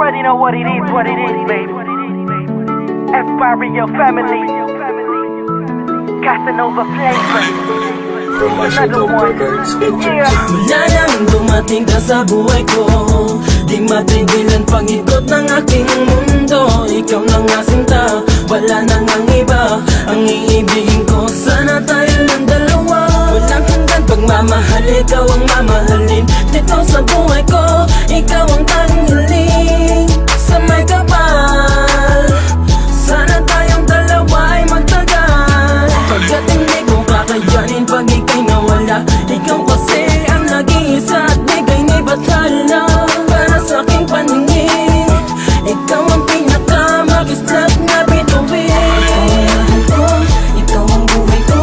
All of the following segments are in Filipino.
already know what it is, baby. F-Barrio family, Casanova flavor. Another one, yeah. Mula nang dumating ka sa buhay ko, di matigilan pag-ikot ng aking mundo. Ikaw lang nga sinta, wala nang ang iba. Ang iibigin ko, sana tayo ng dalawa. Walang hanggan pagmamahal, ikaw ang mamahalin. Dito sa buhay ko, ikaw ang tanging hiling. Sa may kapal, sana tayong dalawa ay magtagal. Pagkat hindi ko kakayanin pag ika'y nawala. Ikaw kasi ang nag-iisa at bigay ni bathala. Para sa aking paningin, ikaw ang pinaka-mag-islat na bituin. Ikaw ang mahal ko, ikaw ang buhay ko.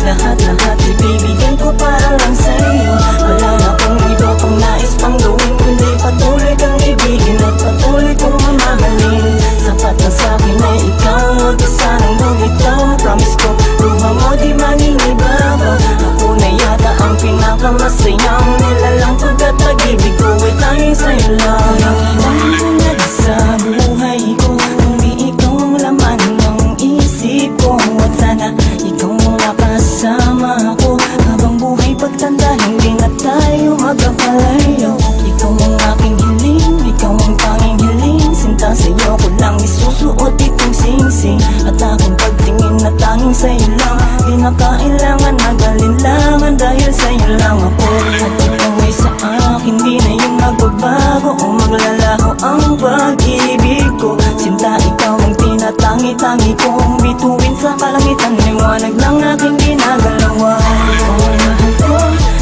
Lahat-lahat ibibigyan ko para lang sa'yo. Wala na akong iba pang nais pang gawin, kundi patuloy kang ibigin at patuloy kong mamahalin. Sapat na sa'kin na ikaw ang isa ng bumitaw. Promise ko, luha mo di mangingibabaw. Ako na yata ang pinakamasayang nilalang pagkat pag-ibig ko ay tanging sa'yo lang. Ang tulad sa buhay ko, kundi ikaw ang laman ng isip ko. At sana ikaw ang makasama ko habang buhay pagtanda, hindi na tayo magkakalayo. Ikaw ang aking hiling, ikaw ang tanging hiling. Sinta sa'yo ko lang isusuot itong singsing. At aking pagtingin na tanging sa'yo lang. Di na kailangan magalinlangan dahil sa'yo lang ako. At ikaw ay sa akin, di na yung magbabago o maglalaho ang pag-ibig ko. Sinta, ikaw ang tinatangi-tangi kong bituin sa kalangitan. Liwanag ng aking ginagalawa. Ikaw ang mahal ko,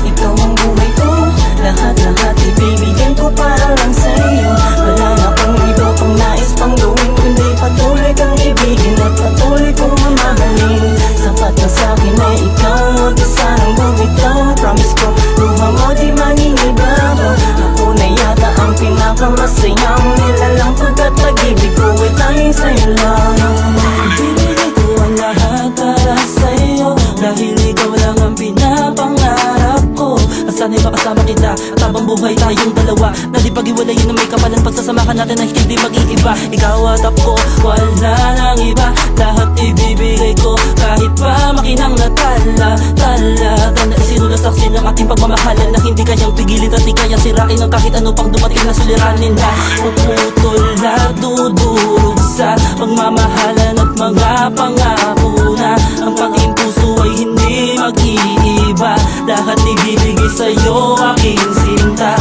ikaw ang buhay ko. Lahat-lahat ibibigyan ko para lang sa'yo. Wala na akong iba pang nais pang gawin, kundi patuloy kang ibigin at patuloy kong mamahalin. Sapat na sa'kin na ikaw ang isa ng bumitaw. Promise ko, luha mo di mangingibabaw. Ako na yata ang pinakamasayang nilalang pagkat pag-ibig ko ay tanging sa'yo lang. Ibibigay ko ang lahat para sa'yo, dahil ikaw lang ang pinapangarap ko. At sana'y makasama kita at habang buhay tayong dalawa, na di pag-iwalayin na may kapalan pagsasamahan natin na hindi mag-iiba. Ikaw at ako, wala nang iba. Lahat ibibigay ko kahit pa makinang natala. Tanda isinulat saksi ng ating pagmamahalan na hindi kanyang pigilin at di kayang sirain ng kahit ano pang dumating na suliranin na puputol at dudurog sa pagmamahalan at mga pangako na ang panging puso ay hindi mag-iiba. Lahat ibibigay sa'yo aking sinta.